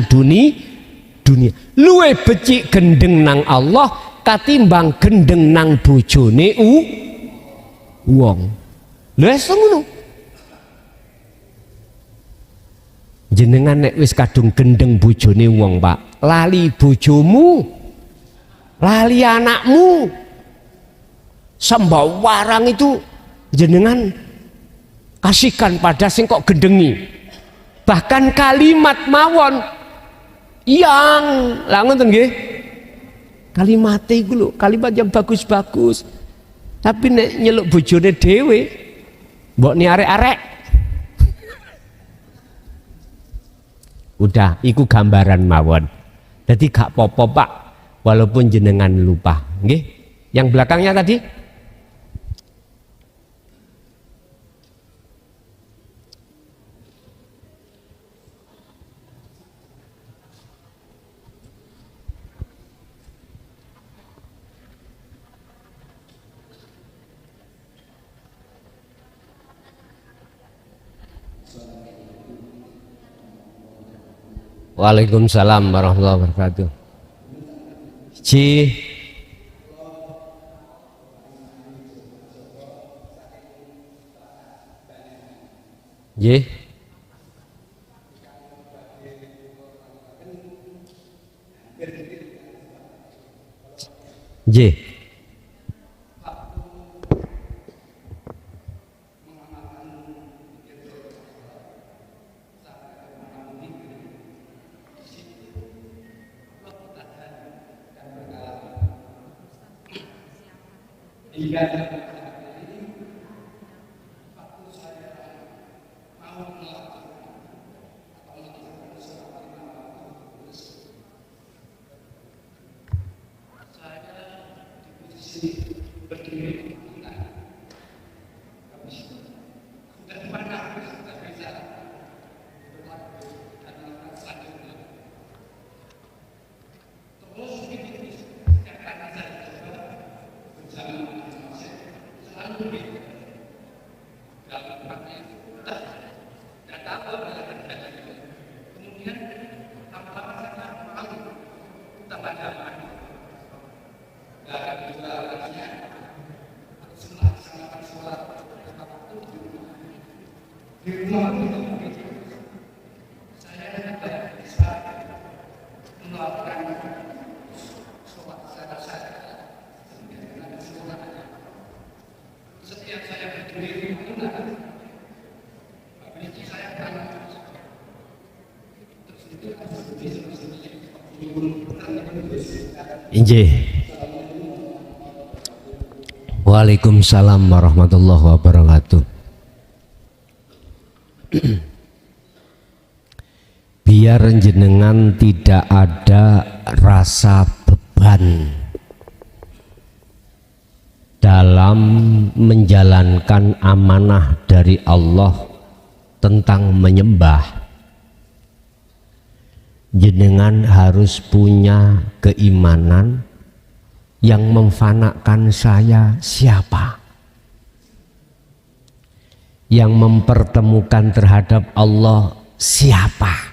dunia. Luwe becik gendeng nang Allah katimbang gendeng nang bojone wong. Lha ngono. Jenengan nek wis kadung gendeng bojone wong, Pak, lali bojomu, lali anakmu, sembawarang itu jenengan kasihkan pada sing kok gendengi. Bahkan kalimat mawon yang ngoten nggih, kalimat iku lho, kalimat yang bagus-bagus, tapi nek nyeluk bojone dhewe mbok ni arek-arek. Udah, iku gambaran mawon. Jadi gak popo Pak, walaupun jenengan lupa. Nggih. Yang belakangnya tadi? Waalaikumsalam warahmatullahi wabarakatuh. Ci. J. J. Injih. Waalaikumsalam warahmatullahi wabarakatuh. Biar jenengan tidak ada rasa beban dalam menjalankan amanah dari Allah tentang menyembah, jenengan harus punya keimanan yang memfanakan saya siapa, yang mempertemukan terhadap Allah siapa.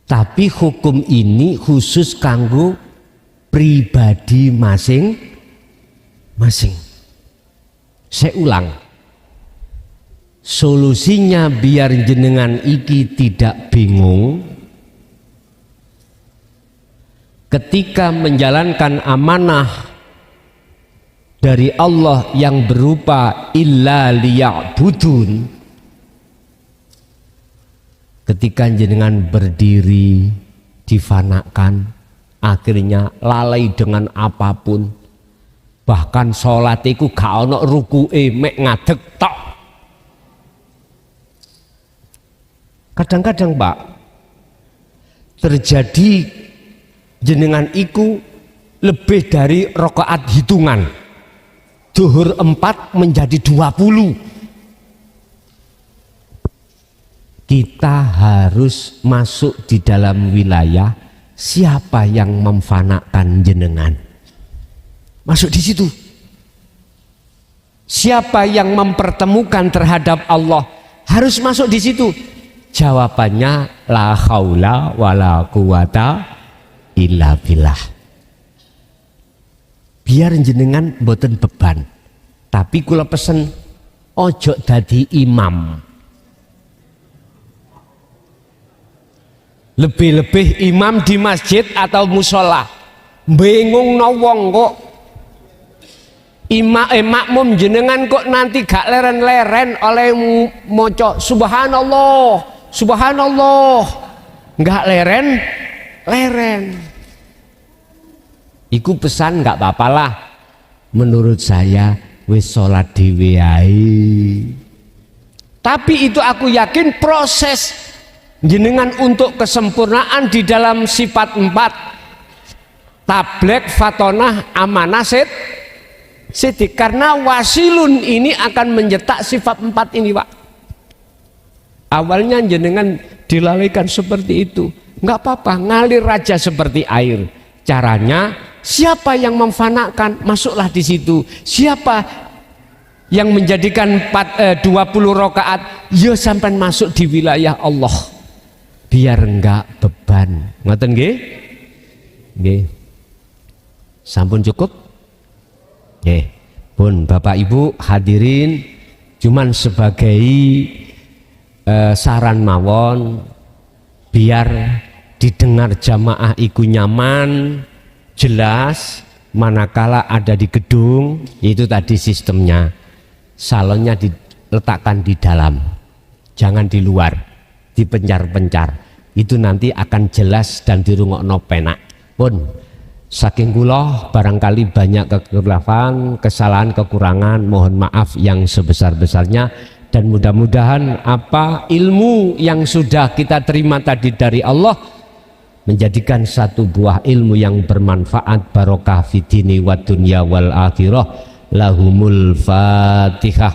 Tapi hukum ini khusus kanggo pribadi masing-masing. Saya ulang, solusinya biar jenengan iki tidak bingung ketika menjalankan amanah dari Allah yang berupa illa liya'budun. Ketika jenengan berdiri difanakan, akhirnya lalai dengan apapun, bahkan sholat iku gak ono rukuke mek ngadeg tok. Kadang-kadang Pak terjadi jenengan iku lebih dari rakaat hitungan, zuhur 4 menjadi 20. Kita harus masuk di dalam wilayah siapa yang memfanakan jenengan. Masuk di situ. Siapa yang mempertemukan terhadap Allah, harus masuk di situ. Jawabannya la haula wala quwata illa billah. Biar jenengan mboten beban. Tapi kula pesen ojo dadi imam. Lebih-lebih imam di masjid atau musola, bingung no wong kok makmum jenengan kok nanti gak leren-leren oleh moco subhanallah subhanallah, gak leren. Iku pesan gak apa-apa lah, menurut saya wis sholat dhewe ae. Tapi itu aku yakin proses jenengan untuk kesempurnaan di dalam sifat 4 tablek, fatonah, amanah, sidik. Karena wasilun ini akan mencetak sifat 4 ini, Pak. Awalnya jenengan dilalaikan seperti itu, nggak apa-apa, ngalir aja seperti air. Caranya siapa yang memfanakan, masuklah di situ. Siapa yang menjadikan 20 rakaat, ya sampai masuk di wilayah Allah, biar enggak beban. Ngoten nggih? Nggih. Sampun cukup? Nggih. Pun Bapak Ibu hadirin, cuman sebagai saran mawon biar didengar jamaah iku nyaman, jelas, manakala ada di gedung, itu tadi sistemnya. Salonnya diletakkan di dalam, jangan di luar, dipencar-pencar. Itu nanti akan jelas dan dirungokno penak. Pun saking kula barangkali banyak kekhilafan, kesalahan, kekurangan, mohon maaf yang sebesar-besarnya. Dan mudah-mudahan apa ilmu yang sudah kita terima tadi dari Allah menjadikan satu buah ilmu yang bermanfaat, barokah fidini wa dunya wal akhirah. Lahumul Fatihah.